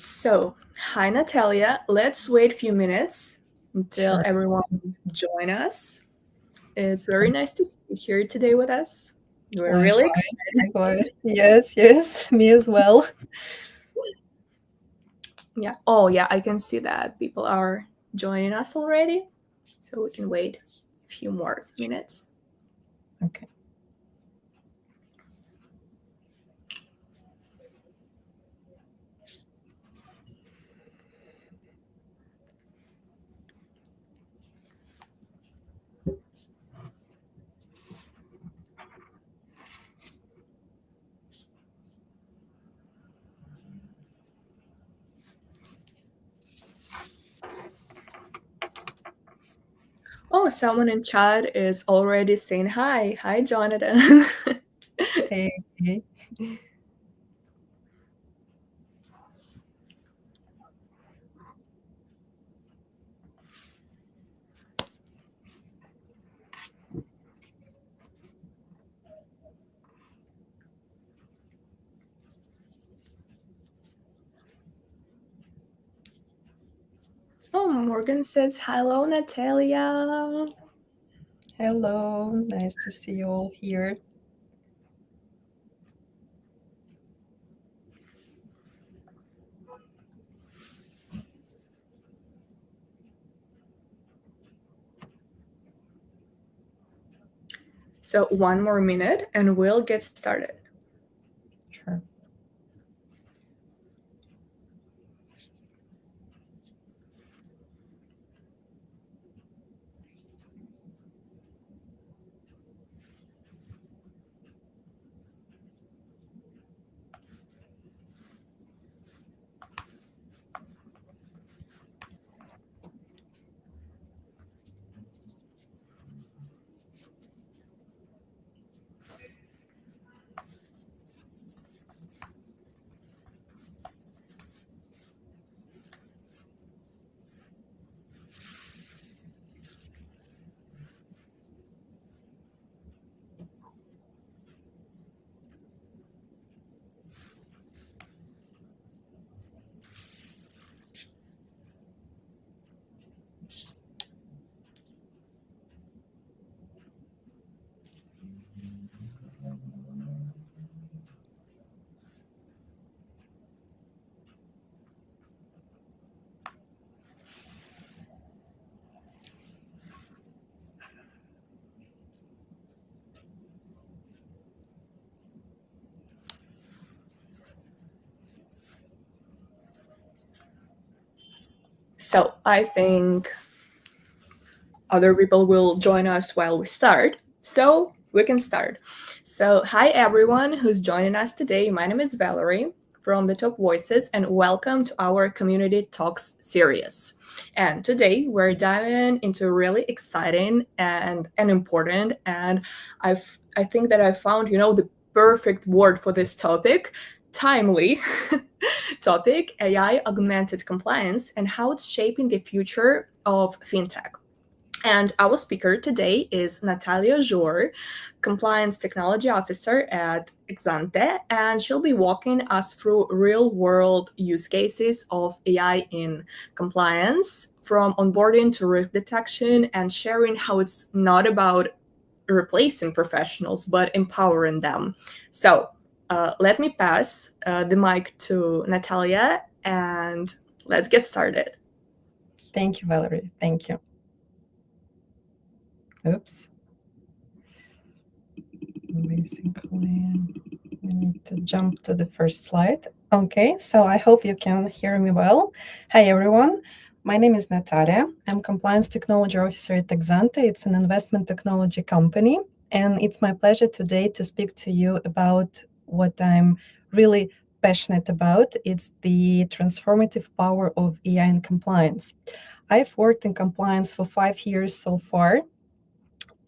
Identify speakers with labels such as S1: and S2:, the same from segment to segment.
S1: Hi Natalia. Let's wait a few minutes until
S2: Sure.
S1: everyone join us. It's very nice to see you here today with us. We're really
S2: Likewise,
S1: excited.
S2: likewise. Yes, yes, me as well.
S1: Yeah. Oh, yeah. I can see that people are joining us already, so we can wait a few more minutes.
S2: Okay.
S1: Oh, someone in chat is already saying hi. Hi, Jonathan.
S2: Hey, hey.
S1: Oh, Morgan says hello, Natalia.
S2: Hello, nice to see you all here.
S1: So, one more minute and we'll get started.
S2: Sure.
S1: So, I think other people will join us while we start. So we can start. So, hi everyone who's joining us today. My name is Valerie from the Top Voices, and welcome to our Community Talks series. And today we're diving into a really exciting and important, and I think that I found the perfect word for this topic, timely topic, AI augmented compliance and how it's shaping the future of fintech. And our speaker today is Natallia Zhur, Compliance Technology Officer at EXANTE, and she'll be walking us through real world use cases of AI in compliance, from onboarding to risk detection, and sharing how it's not about replacing professionals, but empowering them. So let me pass the mic to Natallia, and let's get started.
S2: Thank you, Valerie. Thank you. Oops. Basically, we need to jump to the first slide. Okay, so I hope you can hear me well. Hi, everyone. My name is Natalia. I'm Compliance Technology Officer at EXANTE. It's an investment technology company. And it's my pleasure today to speak to you about what I'm really passionate about. It's the transformative power of AI in compliance. I've worked in compliance for 5 years so far.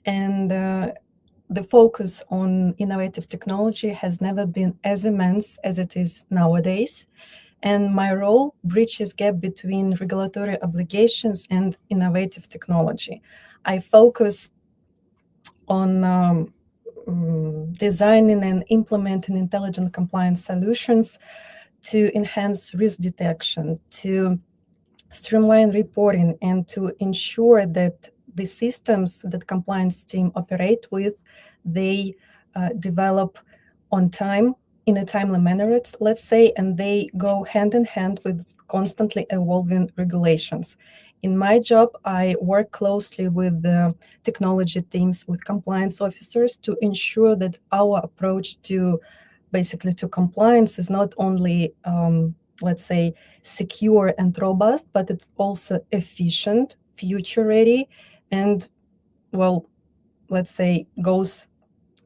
S2: And the focus on innovative technology has never been as immense as it is nowadays. And my role bridges gap between regulatory obligations and innovative technology. I focus on designing and implementing intelligent compliance solutions to enhance risk detection, to streamline reporting, and to ensure that the systems that compliance team operate with, they develop on time, in a timely manner, let's say, and they go hand in hand with constantly evolving regulations. In my job, I work closely with the technology teams, with compliance officers, to ensure that our approach to basically to compliance is not only, let's say, secure and robust, but it's also efficient, future ready, and, well, let's say, goes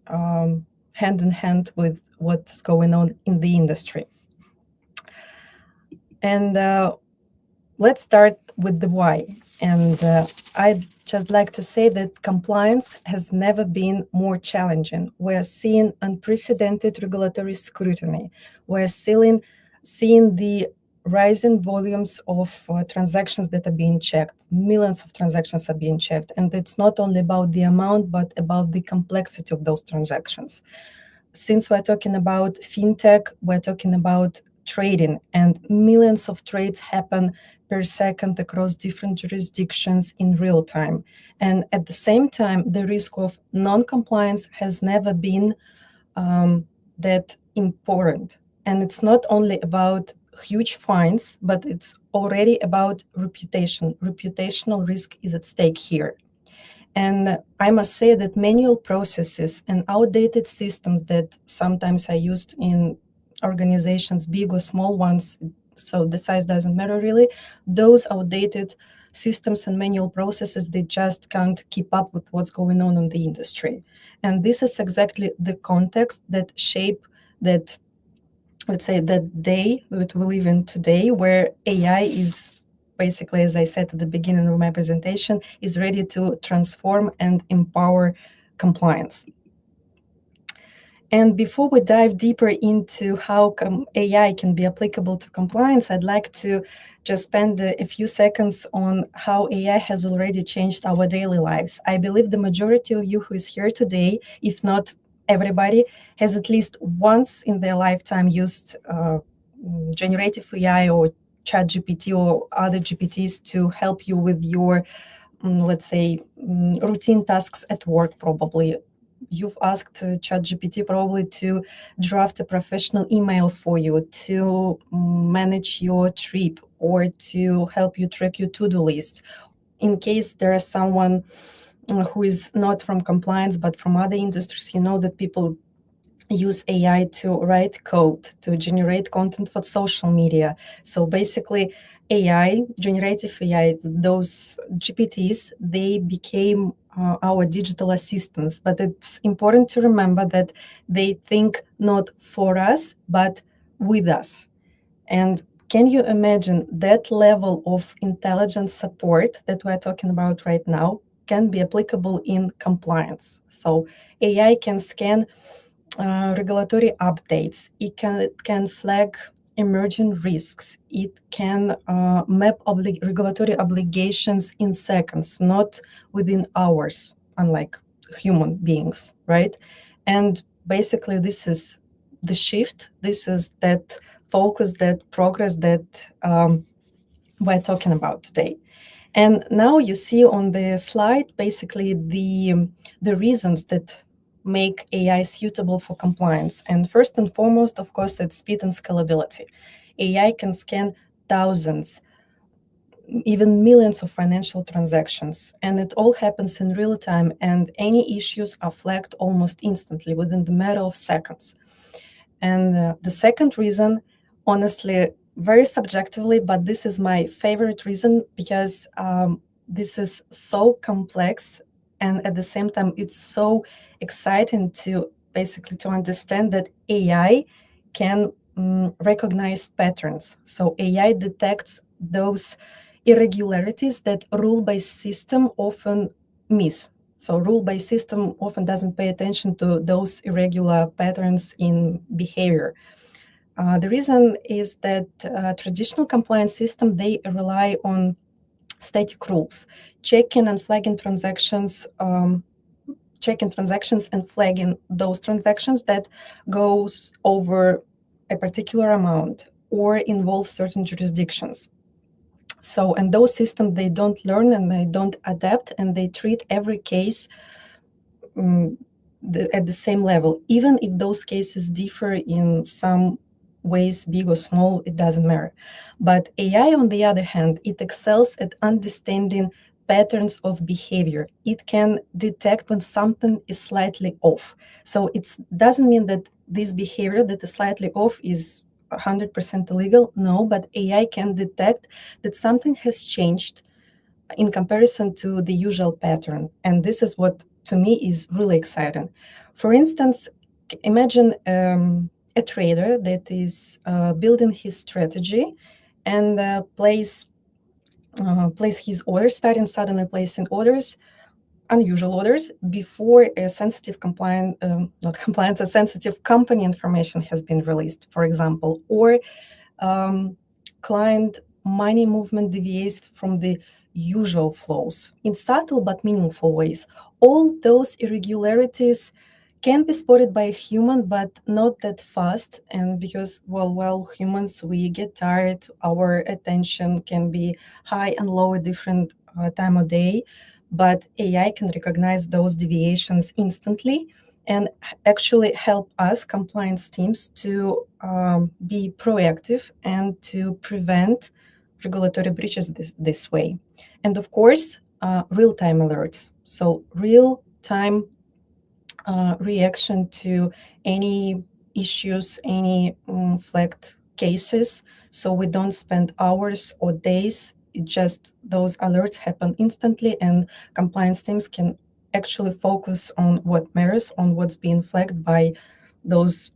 S2: hand in hand with what's going on in the industry. And let's start with the why. And I'd just like to say that compliance has never been more challenging. We're seeing unprecedented regulatory scrutiny. We're seeing the rising volumes of transactions that are being checked. Millions of transactions are being checked. And it's not only about the amount, but about the complexity of those transactions. Since we're talking about FinTech, we're talking about trading, and millions of trades happen per second across different jurisdictions in real time. And at the same time, the risk of non-compliance has never been that important. And it's not only about huge fines, but it's already about reputation. Reputational risk is at stake here. And I must say that manual processes and outdated systems that sometimes are used in organizations, big or small ones, so the size doesn't matter really, those outdated systems and manual processes, they just can't keep up with what's going on in the industry. And this is exactly the context that shape that, let's say, that day that we live in today, where AI is basically, as I said at the beginning of my presentation, is ready to transform and empower compliance. And before we dive deeper into how AI can be applicable to compliance, I'd like to just spend a few seconds on how AI has already changed our daily lives. I believe the majority of you who is here today, if not everybody, has at least once in their lifetime used generative AI or ChatGPT or other GPTs to help you with your, let's say, routine tasks at work. Probably you've asked ChatGPT probably to draft a professional email for you, to manage your trip, or to help you track your to-do list. In case there is someone who is not from compliance but from other industries, you know that people use AI to write code, to generate content for social media. So basically, AI, generative AI, those GPTs, they became our digital assistants. But it's important to remember that they think not for us, but with us. And can you imagine that level of intelligence support that we're talking about right now can be applicable in compliance? So AI can scan regulatory updates. It can flag emerging risks. It can map regulatory obligations in seconds, not within hours, unlike human beings, right? And basically, this is the shift. This is that focus, that progress that we're talking about today. And now you see on the slide basically the reasons that make AI suitable for compliance. And first and foremost, of course, it's speed and scalability. AI can scan thousands, even millions of financial transactions, and it all happens in real time, and any issues are flagged almost instantly within the matter of seconds. And the second reason, honestly, very subjectively, but this is my favorite reason, because this is so complex, and at the same time, it's so exciting to basically to understand that AI can recognize patterns. So AI detects those irregularities that rule-based system often miss. So rule-based system often doesn't pay attention to those irregular patterns in behavior. The reason is that traditional compliance system, they rely on static rules, checking and flagging transactions, and flagging those transactions that goes over a particular amount. or involve certain jurisdictions. So, and those systems, they don't learn and they don't adapt, and they treat every case at the same level. Even if those cases differ in some ways, big or small, it doesn't matter. But AI, on the other hand, it excels at understanding patterns of behavior. It can detect when something is slightly off. So it doesn't mean that this behavior that is slightly off is 100% illegal. No, but AI can detect that something has changed in comparison to the usual pattern. And this is what, to me, is really exciting. For instance, imagine a trader that is building his strategy and place his orders, starting suddenly placing orders, unusual orders, before a sensitive not compliant, a sensitive company information has been released, for example, or client money movement deviates from the usual flows in subtle but meaningful ways. All those irregularities can be spotted by a human, but not that fast. And because, well, humans, we get tired, our attention can be high and low at different time of day, but AI can recognize those deviations instantly and actually help us compliance teams to be proactive and to prevent regulatory breaches this way. And of course, real-time alerts. So real-time reaction to any issues, any flagged cases. So we don't spend hours or days. It just those alerts happen instantly, and compliance teams can actually focus on what matters, on what's being flagged by those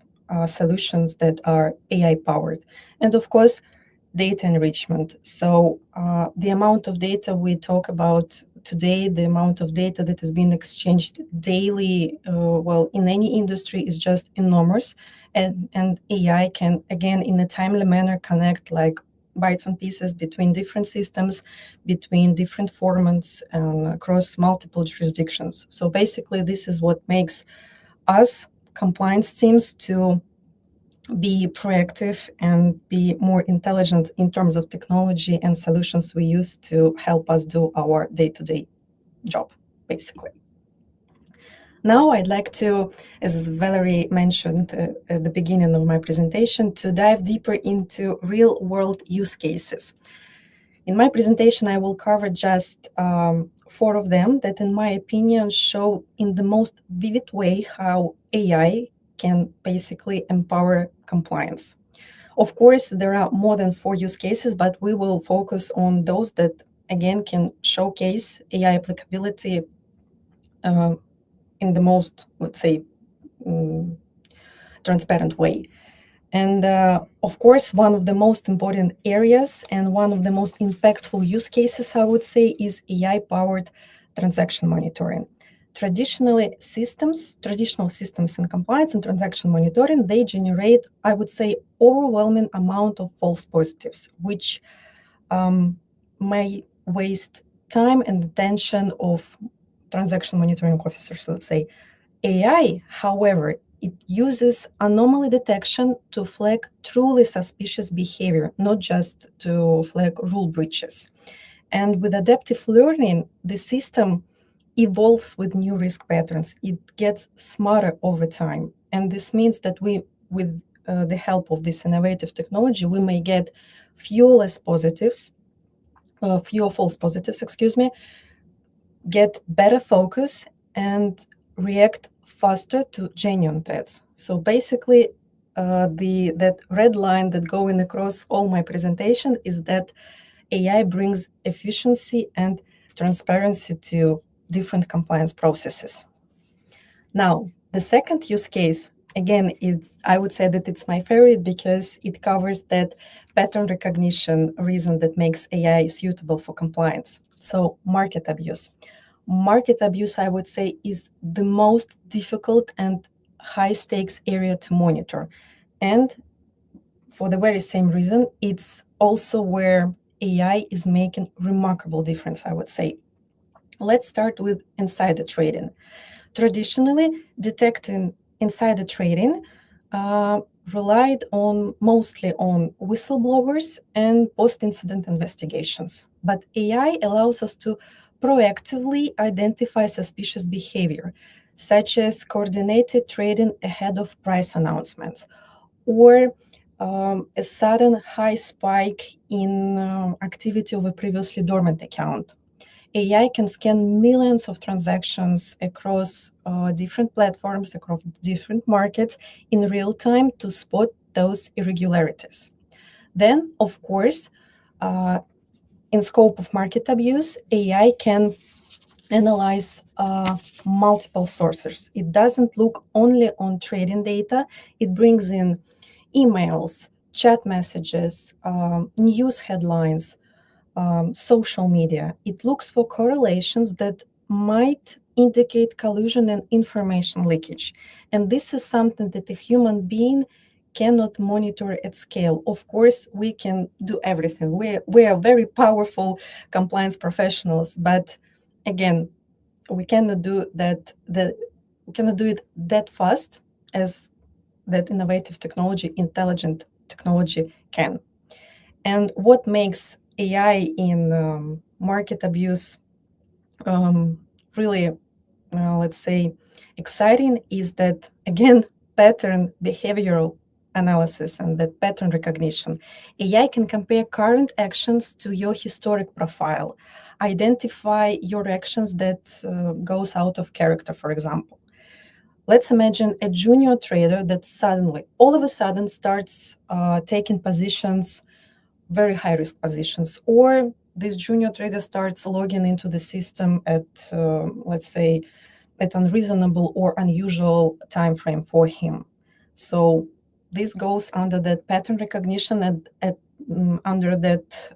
S2: solutions that are AI powered. And of course, data enrichment. So the amount of data we talk about today, the amount of data that is being exchanged daily, in any industry, is just enormous. And AI can, again, in a timely manner, connect like bytes and pieces between different systems, between different formats, and across multiple jurisdictions. So basically, this is what makes us compliance teams to be proactive and be more intelligent in terms of technology and solutions we use to help us do our day-to-day job, basically. Now I'd like to, as Valerie mentioned at the beginning of my presentation, to dive deeper into real-world use cases. In my presentation, I will cover just 4 of them that, in my opinion, show in the most vivid way how AI can basically empower compliance. Of course, there are more than 4 use cases, but we will focus on those that, again, can showcase AI applicability in the most, let's say, transparent way. And of course, one of the most important areas and one of the most impactful use cases, I would say, is AI-powered transaction monitoring. Traditional systems in compliance and transaction monitoring, they generate, I would say, overwhelming amount of false positives, which may waste time and attention of transaction monitoring officers, let's say. AI, however, it uses anomaly detection to flag truly suspicious behavior, not just to flag rule breaches. And with adaptive learning, the system evolves with new risk patterns. It gets smarter over time. And this means that with the help of this innovative technology, we may get fewer false positives, get better focus, and react faster to genuine threats. So basically, that red line that going across all my presentation is that AI brings efficiency and transparency to different compliance processes. Now, the second use case, again, I would say that it's my favorite because it covers that pattern recognition reason that makes AI suitable for compliance. So market abuse. Market abuse, I would say, is the most difficult and high stakes area to monitor. And for the very same reason, it's also where AI is making remarkable difference, I would say. Let's start with insider trading. Traditionally, detecting insider trading relied on mostly on whistleblowers and post-incident investigations. But AI allows us to proactively identify suspicious behavior, such as coordinated trading ahead of price announcements, or a sudden high spike in activity of a previously dormant account. AI can scan millions of transactions across different platforms, across different markets in real time to spot those irregularities. Then, of course, uh, in scope of market abuse, AI can analyze multiple sources. It doesn't look only on trading data, it brings in emails, chat messages, news headlines, social media. It looks for correlations that might indicate collusion and information leakage. And this is something that a human being cannot monitor at scale. Of course, we can do everything. We are very powerful compliance professionals, but again, we cannot do that. We cannot do it that fast as that innovative technology, intelligent technology can. And what makes AI in market abuse really, let's say, exciting is that, again, pattern behavioral analysis and that pattern recognition. AI can compare current actions to your historic profile, identify your actions that goes out of character, for example. Let's imagine a junior trader that suddenly, all of a sudden, starts taking positions, very high risk positions, or this junior trader starts logging into the system at, let's say, at unreasonable or unusual time frame for him. So this goes under that pattern recognition and under that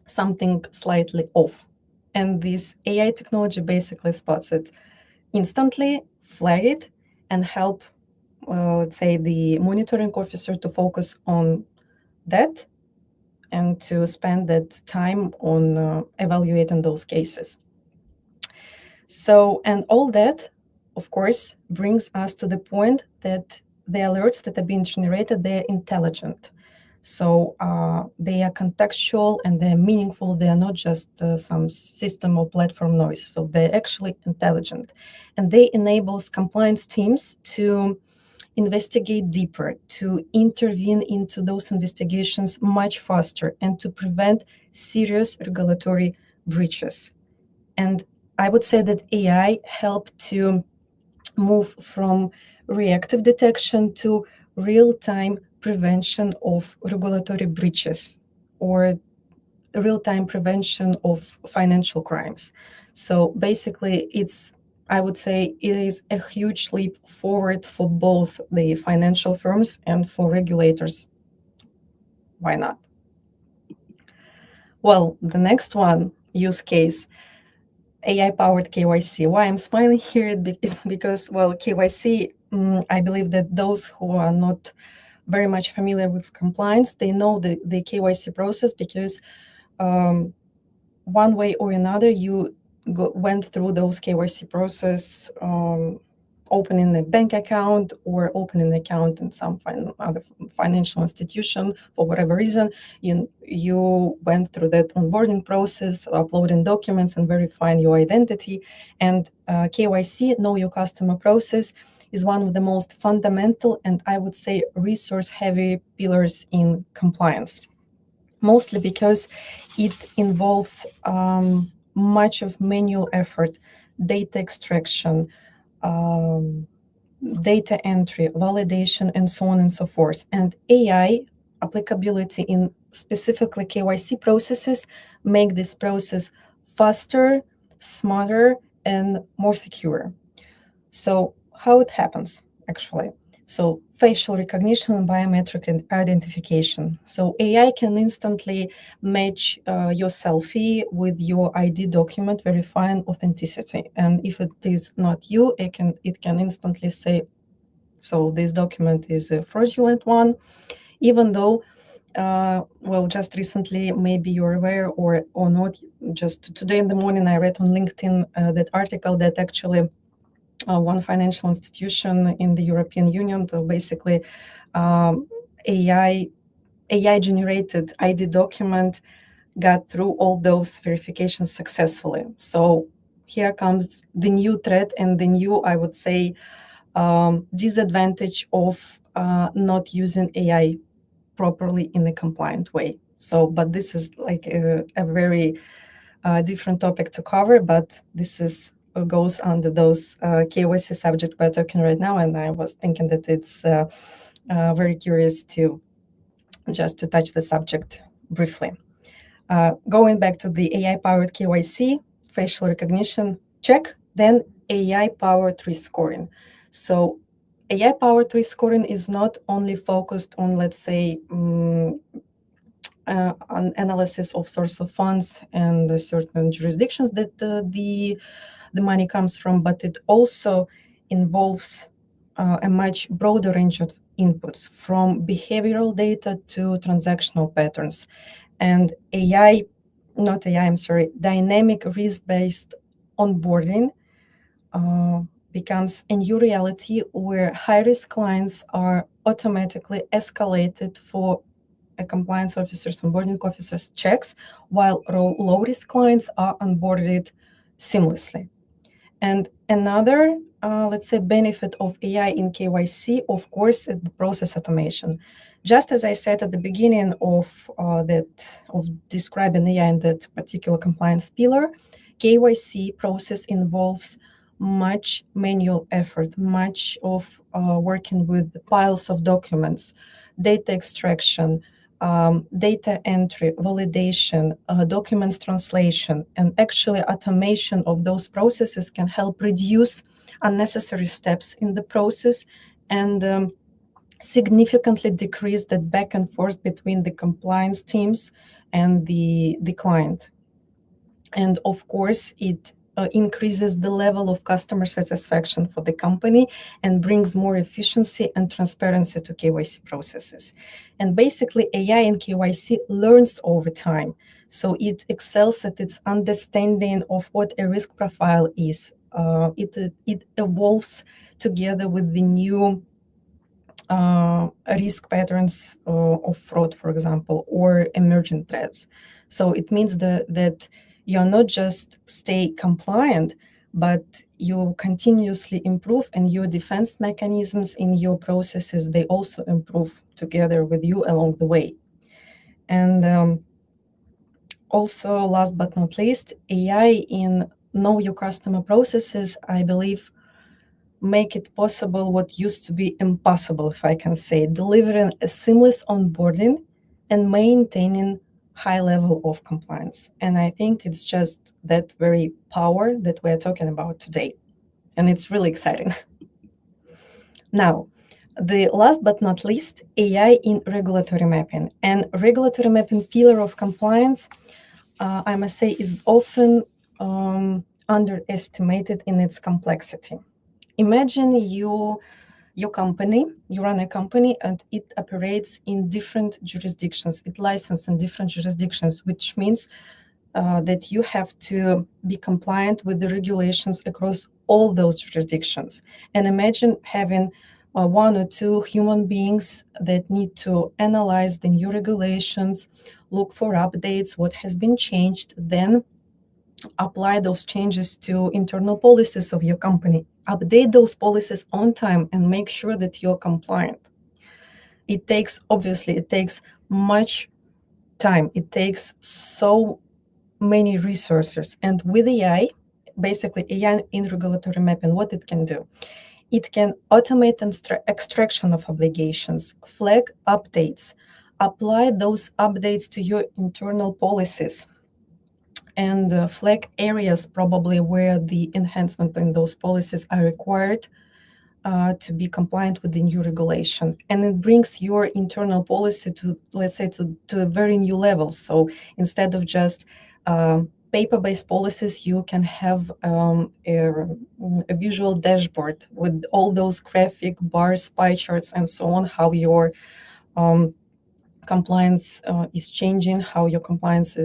S2: something slightly off. And this AI technology basically spots it instantly, flag it, and help, let's say, the monitoring officer to focus on that and to spend that time on evaluating those cases. So, and all that, of course, brings us to the point that the alerts that are being generated, they're intelligent. So they are contextual and they're meaningful. They are not just some system or platform noise. So they're actually intelligent. And they enables compliance teams to investigate deeper, to intervene into those investigations much faster, and to prevent serious regulatory breaches. And I would say that AI helped to move from reactive detection to real-time prevention of regulatory breaches or real-time prevention of financial crimes. So basically, I would say it is a huge leap forward for both the financial firms and for regulators. Why not? Well, the next one, use case, AI-powered KYC. Why I'm smiling here is because, well, KYC, I believe that those who are not very much familiar with compliance, they know the KYC process because one way or another, you went through those KYC process, opening a bank account or opening an account in some other financial institution for whatever reason. You went through that onboarding process, uploading documents and verifying your identity. And KYC, Know Your Customer process, is one of the most fundamental and I would say resource-heavy pillars in compliance. Mostly because it involves much of manual effort, data extraction, data entry, validation, and so on and so forth. And AI applicability in specifically KYC processes make this process faster, smarter, and more secure. So how it happens, actually? So facial recognition and biometric identification. So AI can instantly match your selfie with your ID document, verifying authenticity. And if it is not you, it can instantly say, so this document is a fraudulent one, even though, well, just recently, maybe you're aware or not, just today in the morning, I read on LinkedIn that article that actually one financial institution in the European Union. So basically, um, AI generated ID document got through all those verifications successfully. So here comes the new threat and the new, I would say, disadvantage of not using AI properly in a compliant way. So, but this is like a very different topic to cover, but this is goes under those KYC subject we're talking right now, and I was thinking that it's very curious to just to touch the subject briefly. Going back to the AI-powered KYC, facial recognition check, then AI-powered risk scoring. So AI-powered risk scoring is not only focused on, let's say, on analysis of source of funds and certain jurisdictions that the money comes from, but it also involves a much broader range of inputs, from behavioral data to transactional patterns. And dynamic risk-based onboarding becomes a new reality where high-risk clients are automatically escalated for a compliance officer's onboarding officer's checks, while low-risk clients are onboarded seamlessly. And another, let's say, benefit of AI in KYC, of course, is the process automation. Just as I said at the beginning of describing AI in that particular compliance pillar, KYC process involves much manual effort, much of working with piles of documents, data extraction, data entry, validation, documents translation, and actually automation of those processes can help reduce unnecessary steps in the process and significantly decrease that back and forth between the compliance teams and the client. And of course, it increases the level of customer satisfaction for the company and brings more efficiency and transparency to KYC processes. And basically, AI in KYC learns over time. So it excels at its understanding of what a risk profile is. It evolves together with the new risk patterns of fraud, for example, or emerging threats. So it means that you're not just stay compliant, but you continuously improve, and your defense mechanisms in your processes, they also improve together with you along the way. And also, last but not least, AI in know your customer processes, I believe, make it possible what used to be impossible, if I can say, delivering a seamless onboarding and maintaining high level of compliance. And I think it's just that very power that we're talking about today. And it's really exciting. Now, the last but not least, AI in regulatory mapping. And regulatory mapping pillar of compliance, I must say, is often underestimated in its complexity. Imagine your company, you run a company and it operates in different jurisdictions. It licensed in different jurisdictions, which means that you have to be compliant with the regulations across all those jurisdictions. And imagine having one or two human beings that need to analyze the new regulations, look for updates, what has been changed, then apply those changes to internal policies of your company, update those policies on time, and make sure that you're compliant. It takes much time. It takes so many resources. And with AI, basically AI in regulatory mapping, what it can do, it can automate extraction of obligations, flag updates, apply those updates to your internal policies, and flag areas probably where the enhancement in those policies are required to be compliant with the new regulation. And it brings your internal policy to, let's say, to a very new level. So instead of just paper-based policies, you can have a visual dashboard with all those graphic bars, pie charts, and so on, how your compliance is changing, how your compliance,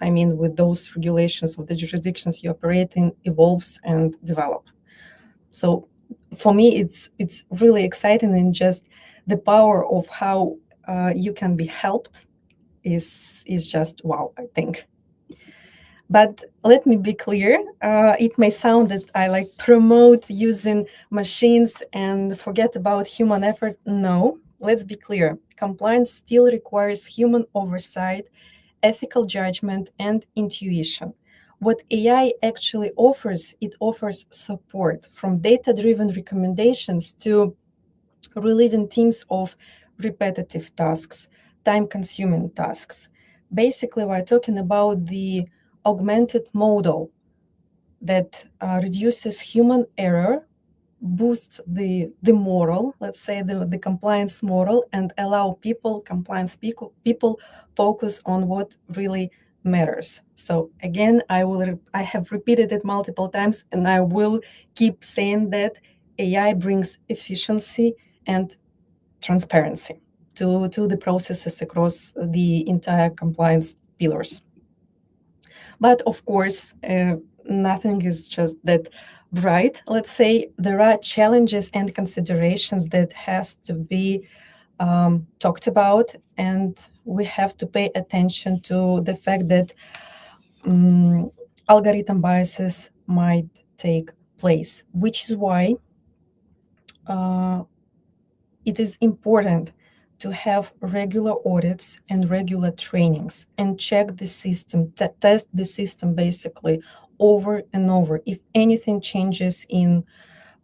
S2: I mean, with those regulations of the jurisdictions you operate in evolves and develop. So for me, it's really exciting, and just the power of how you can be helped is just wow, I think. But let me be clear, it may sound that I like promote using machines and forget about human effort. No, let's be clear. Compliance still requires human oversight, ethical judgment, and intuition. What AI actually offers, it offers support from data-driven recommendations to relieving teams of repetitive tasks, time-consuming tasks. Basically, we're talking about the augmented model that reduces human error, boosts the moral, let's say the compliance moral, and allow people focus on what really matters. So again, I have repeated it multiple times, and I will keep saying that AI brings efficiency and transparency to the processes across the entire compliance pillars. But of course, nothing is just that bright. Let's say there are challenges and considerations that has to be talked about, and we have to pay attention to the fact that algorithm biases might take place, which is why it is important to have regular audits and regular trainings and check the system, test the system basically over and over. If anything changes in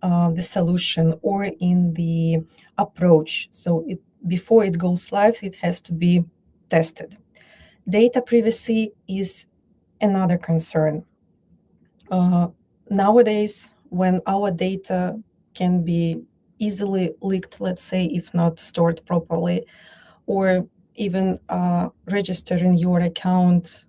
S2: the solution or in the approach, so before it goes live, it has to be tested. Data privacy is another concern. Nowadays, when our data can be easily leaked, let's say, if not stored properly, or even registering your account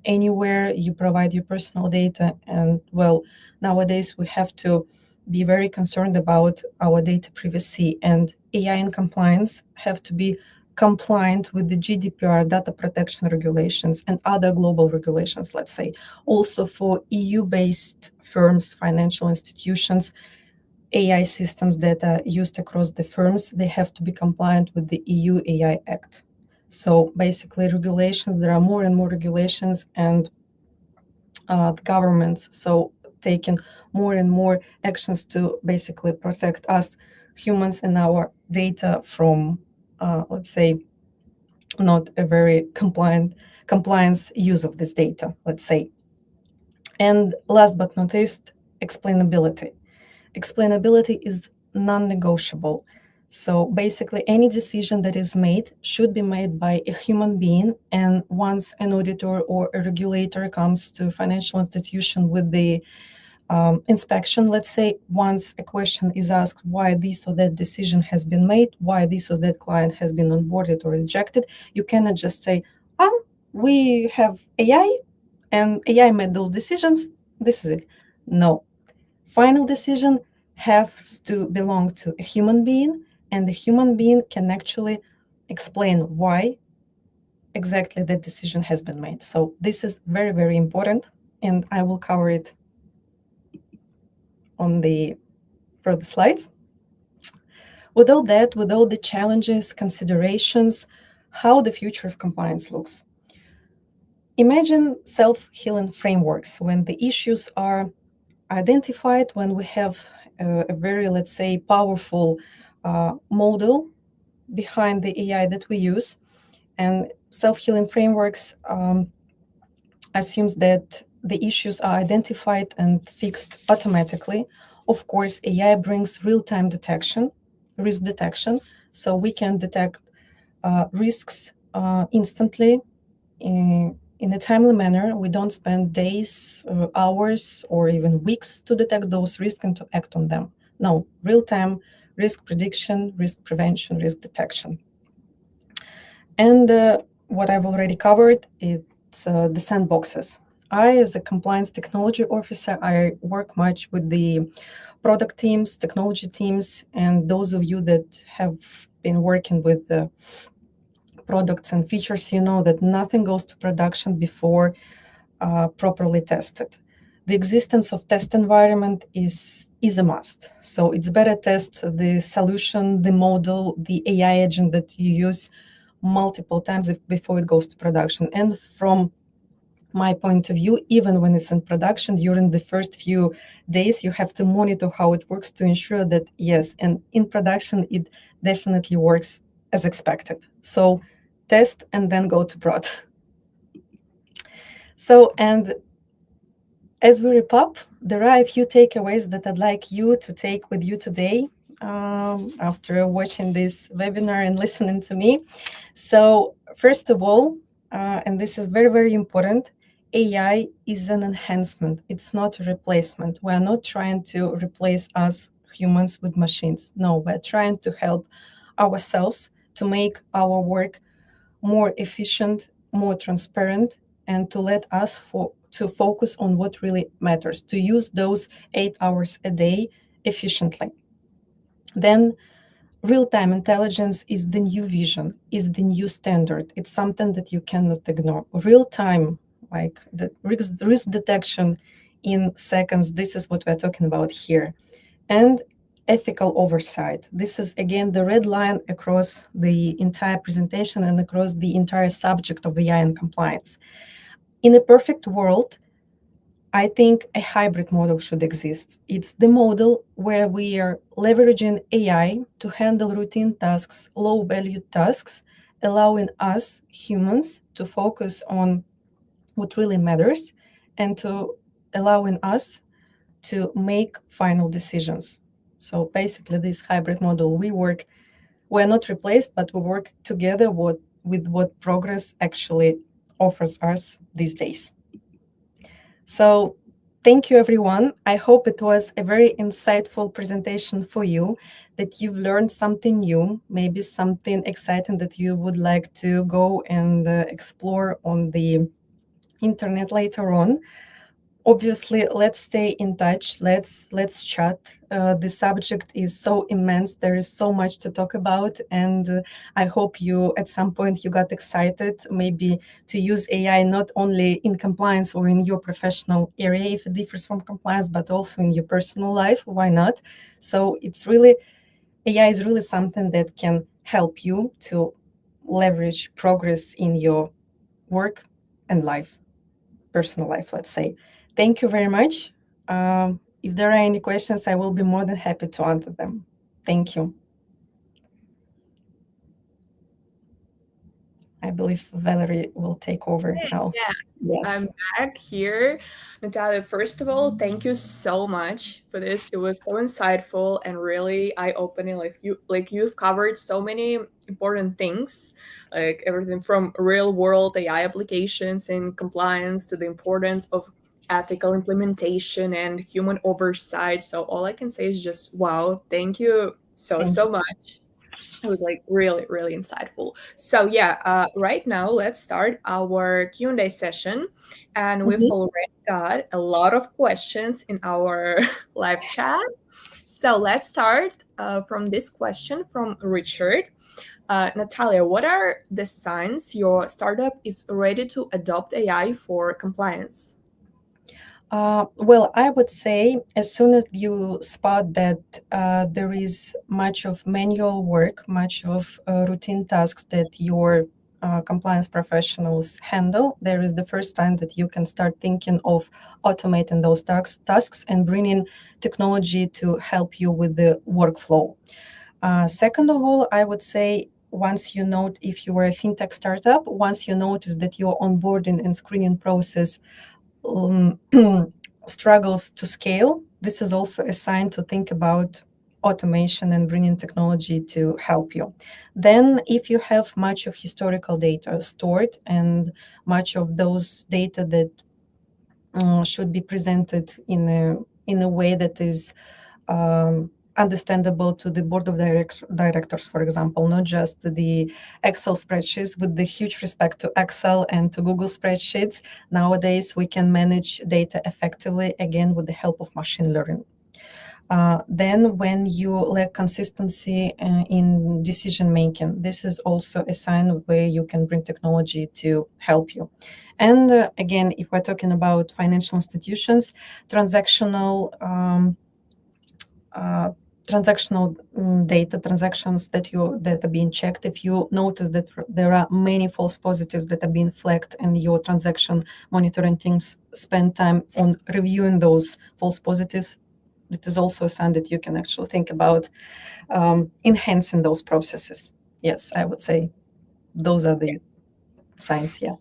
S2: anywhere you provide your personal data. And well, nowadays we have to be very concerned about our data privacy, and AI and compliance have to be compliant with the GDPR, data protection regulations, and other global regulations, let's say. Also for EU-based firms, financial institutions, AI systems that are used across the firms, they have to be compliant with the EU AI Act. So basically, regulations, there are more and more regulations, and the governments so taking more and more actions to basically protect us humans and our data from, let's say, not a very compliance use of this data, let's say. And last but not least, explainability. Explainability is non-negotiable. So basically, any decision that is made should be made by a human being. And once an auditor or a regulator comes to a financial institution with the inspection, let's say, once a question is asked why this or that decision has been made, why this or that client has been onboarded or rejected, you cannot just say, oh, we have AI and AI made those decisions. This is it. No, final decision has to belong to a human being, and the human being can actually explain why exactly that decision has been made. So this is very, very important, and I will cover it on the further slides. Without that, with all the challenges, considerations, how the future of compliance looks. Imagine self-healing frameworks when the issues are identified, when we have a very, let's say, powerful model behind the AI that we use. And self-healing frameworks assumes that the issues are identified and fixed automatically. Of course, AI brings real-time detection, risk detection, so we can detect risks instantly in a timely manner. We don't spend days, hours, or even weeks to detect those risks and to act on them. No, real-time risk prediction, risk prevention, risk detection. And what I've already covered is the sandboxes. I, as a compliance technology officer, I work much with the product teams, technology teams, and those of you that have been working with the products and features, you know that nothing goes to production before properly tested. the existence of test environment is a must. So it's better test the solution, the model, the AI agent that you use multiple times before it goes to production. And from my point of view, even when it's in production, during the first few days, you have to monitor how it works to ensure that, yes, and in production, it definitely works as expected. So test and then go to prod. So, and as we wrap up, there are a few takeaways that I'd like you to take with you today after watching this webinar and listening to me. So, first of all, and this is very, very important, AI is an enhancement. It's not a replacement. We are not trying to replace us humans with machines. No, we're trying to help ourselves to make our work more efficient, more transparent, and to let us to focus on what really matters, to use those 8 hours a day efficiently. Then real-time intelligence is the new vision, is the new standard. It's something that you cannot ignore. Real-time, like the risk detection in seconds, this is what we're talking about here. And ethical oversight. This is, again, the red line across the entire presentation and across the entire subject of AI and compliance. In a perfect world, I think a hybrid model should exist. It's the model where we are leveraging AI to handle routine tasks, low value tasks, allowing us humans to focus on what really matters and to allowing us to make final decisions. So basically, this hybrid model, we're not replaced, but we work together with what progress actually offers us these days. So thank you, everyone. I hope it was a very insightful presentation for you, that you've learned something new, maybe something exciting that you would like to go and explore on the internet later on. Obviously, let's stay in touch. Let's chat. The subject is so immense. There is so much to talk about, and I hope you at some point you got excited, maybe to use AI not only in compliance or in your professional area if it differs from compliance, but also in your personal life. Why not? So it's really AI is really something that can help you to leverage progress in your work and life, personal life, let's say. Thank you very much. If there are any questions, I will be more than happy to answer them. Thank you. I believe Valerie will take over now.
S1: Yeah,
S2: Yes.
S1: I'm back here. Natalia, first of all, thank you so much for this. It was so insightful and really eye-opening. You've covered so many important things, like everything from real-world AI applications in compliance to the importance of ethical implementation and human oversight. So all I can say is just wow, thank you so much. It was like really, really insightful. So yeah, right now let's start our Q&A session, and we've
S2: Mhm.
S1: already got a lot of questions in our live chat. So let's start from this question from Richard. Natalia, what are the signs your startup is ready to adopt AI for compliance?
S2: Well, I would say as soon as you spot that there is much of manual work, much of routine tasks that your compliance professionals handle, there is the first time that you can start thinking of automating those tasks and bringing technology to help you with the workflow. Second of all, I would say once you note if you are a fintech startup, once you notice that your onboarding and screening process um, struggles to scale, this is also a sign to think about automation and bringing technology to help you. Then, if you have much of historical data stored and much of those data that should be presented in a way that is understandable to the board of directors, for example, not just the Excel spreadsheets. With the huge respect to Excel and to Google spreadsheets, nowadays we can manage data effectively, again, with the help of machine learning. Then when you lack consistency in decision making, this is also a sign where you can bring technology to help you. And again, if we're talking about financial institutions, transactional data, transactions that are being checked. If you notice that there are many false positives that are being flagged, and your transaction monitoring teams spend time on reviewing those false positives, it is also a sign that you can actually think about enhancing those processes. Yes, I would say those are the signs. Yeah.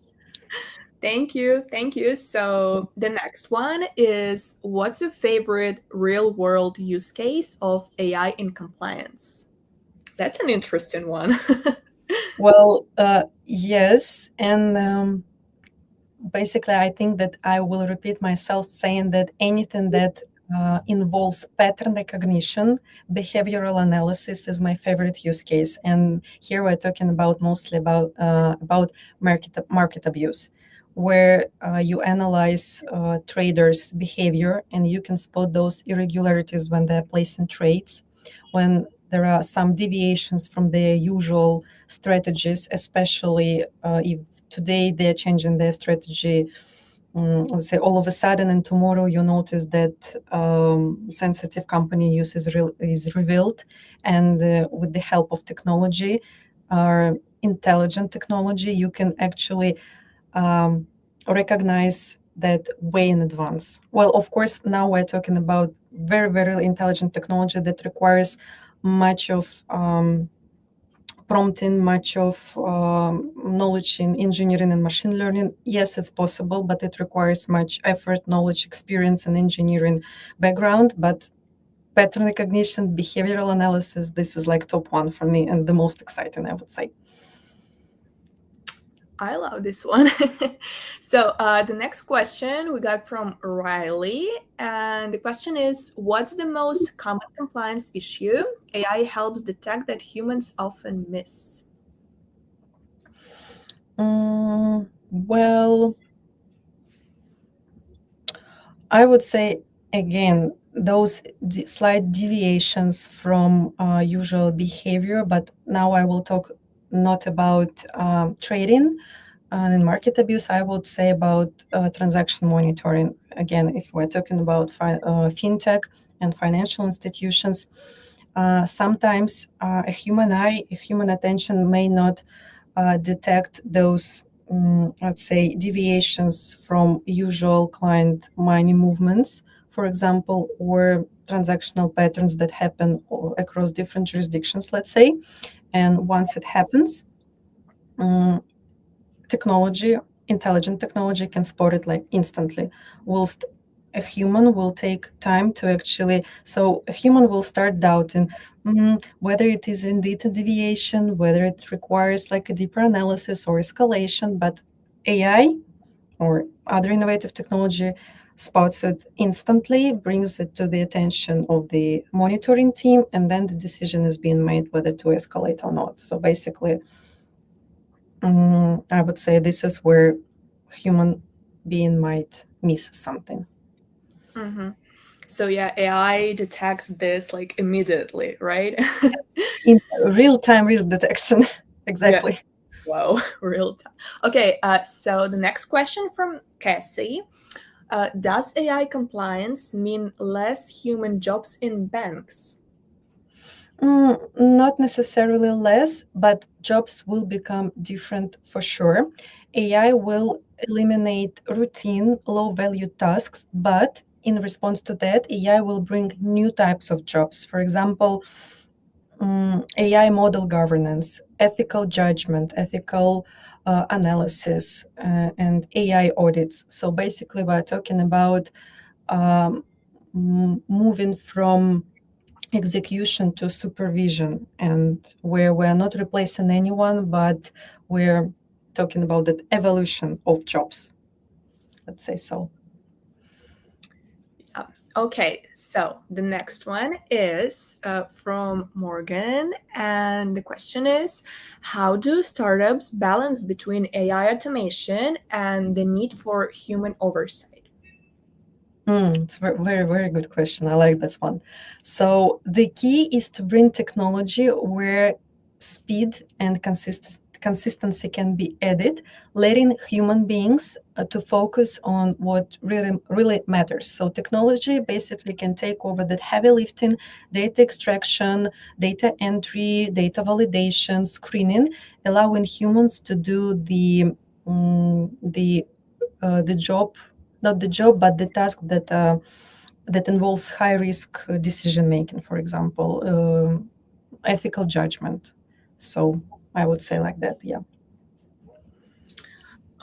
S1: Thank you. Thank you. So the next one is, what's your favorite real world use case of AI in compliance? That's an interesting one.
S2: Well, yes, and basically, I think that I will repeat myself saying that anything that involves pattern recognition, behavioral analysis is my favorite use case. And here we're talking about mostly about market abuse, where you analyze traders' behavior and you can spot those irregularities when they're placing trades, when there are some deviations from their usual strategies, especially if today they're changing their strategy, let's say all of a sudden, and tomorrow you notice that sensitive company use is revealed, and with the help of technology, intelligent technology, you can actually recognize that way in advance. Well, of course, now we're talking about very, very intelligent technology that requires much of prompting, much of knowledge in engineering and machine learning. Yes, it's possible, but it requires much effort, knowledge, experience, and engineering background. But pattern recognition, behavioral analysis, this is like top one for me and the most exciting, I would say.
S1: I love this one. So the next question we got from Riley, and the question is, what's the most common compliance issue AI helps detect that humans often miss?
S2: Well, I would say again, those slight deviations from usual behavior, but now I will talk not about trading and market abuse. I would say about transaction monitoring. Again, if we're talking about FinTech and financial institutions, sometimes a human eye, a human attention may not detect those, let's say, deviations from usual client money movements, for example, or transactional patterns that happen across different jurisdictions, let's say. And once it happens, um, technology, intelligent technology can spot it like instantly, whilst a human will take time to actually, so a human will start doubting whether it is indeed a deviation, whether it requires like a deeper analysis or escalation. But AI or other innovative technology spots it instantly, brings it to the attention of the monitoring team, and then the decision is being made whether to escalate or not. So basically, I would say this is where human being might miss something.
S1: Mm-hmm. So yeah, AI detects this like immediately, right?
S2: In real-time risk detection.
S1: Yeah.
S2: Exactly.
S1: Wow, real time. Okay, so the next question from Cassie. Does AI compliance mean less human jobs in banks?
S2: Not necessarily less, but jobs will become different for sure. AI will eliminate routine, low value tasks, but in response to that, AI will bring new types of jobs. For example, AI model governance, ethical judgment, ethical analysis, and AI audits. So basically, we're talking about um, moving from execution to supervision, and where we're not replacing anyone, but we're talking about the evolution of jobs. Let's say so.
S1: Yeah. Okay, so the next one is from Morgan, and the question is, how do startups balance between AI automation and the need for human oversight?
S2: It's a very, very good question. I like this one. So the key is to bring technology where speed and consistency can be added, letting human beings to focus on what really matters. So technology basically can take over that heavy lifting, data extraction, data entry, data validation, screening, allowing humans to do the job, not the job, but the task that involves high risk decision making, for example, ethical judgment. So I would say like that, yeah.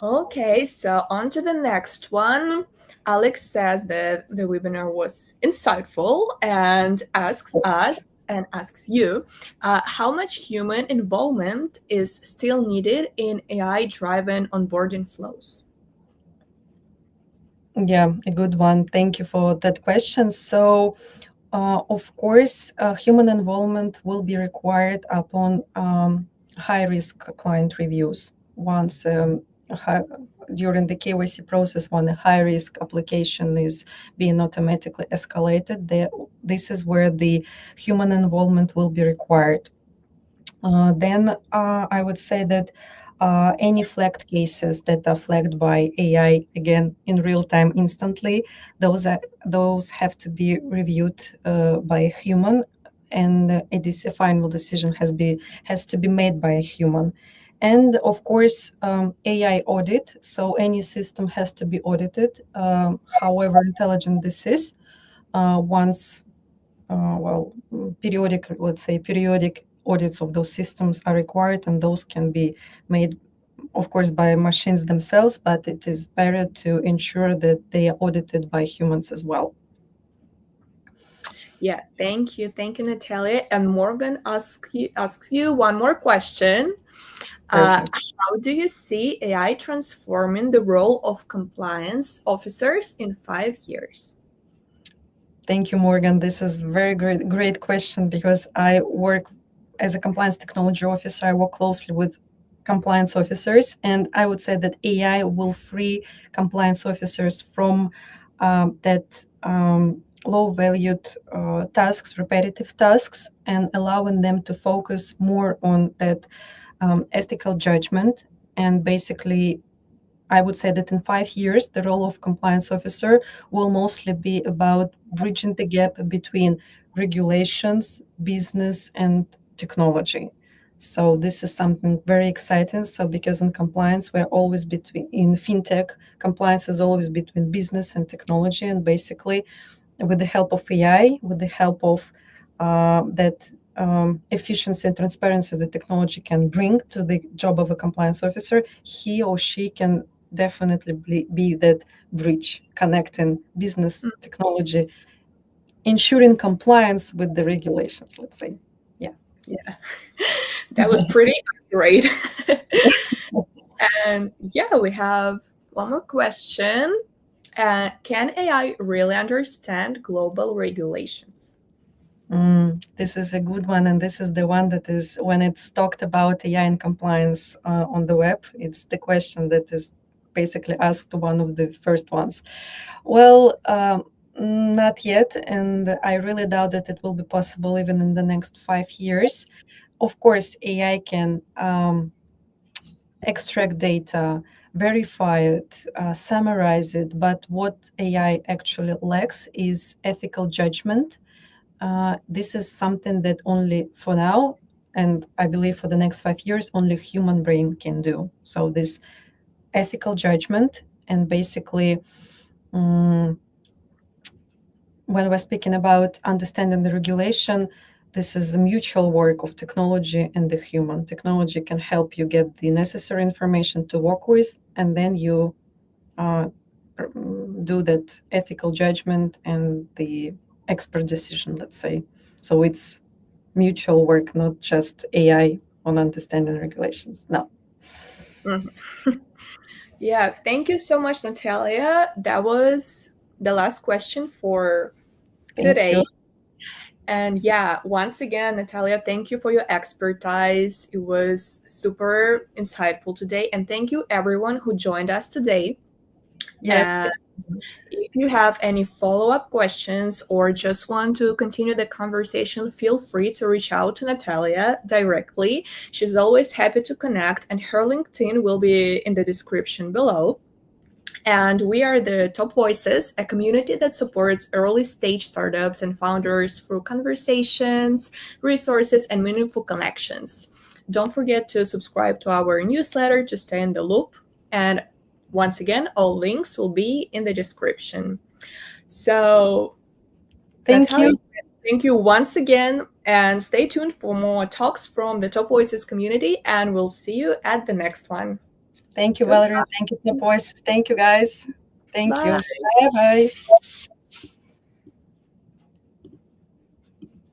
S1: Okay, so on to the next one. Alex says that the webinar was insightful and asks us and asks you how much human involvement is still needed in AI driven onboarding flows?
S2: Yeah, a good one. Thank you for that question. So, of course, human involvement will be required upon high risk client reviews. Once during the KYC process, when a high risk application is being automatically escalated, this is where the human involvement will be required. Then I would say that any flagged cases that are flagged by AI, again in real time, instantly, those have to be reviewed by a human, and it is a final decision has to be made by a human. And of course, AI audit. So any system has to be audited, however intelligent this is. Once periodic audits of those systems are required, and those can be made, of course, by machines themselves, but it is better to ensure that they are audited by humans as well.
S1: Yeah, thank you. Thank you, Natalia. And Morgan asks you one more question.
S2: Perfect.
S1: How do you see AI transforming the role of compliance officers in 5 years?
S2: Thank you, Morgan. This is very great question, because I work as a compliance technology officer. I work closely with compliance officers, and I would say that AI will free compliance officers from that low-valued tasks, repetitive tasks, and allowing them to focus more on that ethical judgment. And basically, I would say that in 5 years, the role of compliance officer will mostly be about bridging the gap between regulations, business, and technology. So this is something very exciting. So because in compliance, we're always in FinTech, compliance is always between business and technology. And basically, with the help of AI, with the help of that efficiency and transparency that technology can bring to the job of a compliance officer, he or she can definitely be that bridge connecting business, technology, ensuring compliance with the regulations, let's say. Yeah.
S1: Yeah, that was pretty great. And yeah, we have one more question. Can AI really understand global regulations?
S2: This is a good one, and this is the one that is, when it's talked about AI and compliance on the web, it's the question that is basically asked, one of the first ones. Well, not yet, and I really doubt that it will be possible even in the next 5 years. Of course, AI can extract data, verify it, summarize it, but what AI actually lacks is ethical judgment. This is something that only for now, and I believe for the next 5 years, only human brain can do. So this ethical judgment, and basically, when we're speaking about understanding the regulation, this is a mutual work of technology and the human. Technology can help you get the necessary information to work with, and then you do that ethical judgment and the expert decision, let's say. So it's mutual work, not just AI on understanding regulations. No.
S1: Mhm. Yeah, thank you so much, Natalia. That was the last question for
S2: Thank
S1: today.
S2: you.
S1: And yeah, once again, Natalia, thank you for your expertise. It was super insightful today. And thank you, everyone who joined us today.
S2: Yes.
S1: If you have any follow-up questions or just want to continue the conversation, feel free to reach out to Natallia directly. She's always happy to connect, and her LinkedIn will be in the description below. And we are the Top Voices, a community that supports early stage startups and founders through conversations, resources, and meaningful connections. Don't forget to subscribe to our newsletter to stay in the loop. And once again, all links will be in the description. So,
S2: Thank
S1: Natalia,
S2: you.
S1: thank you once again, and stay tuned for more talks from the Top Voices community, and we'll see you at the next one.
S2: Thank you,
S1: Goodbye.
S2: Valerie. Thank you, Top Voices. Thank you, guys. Thank
S1: Bye.
S2: you. Bye bye.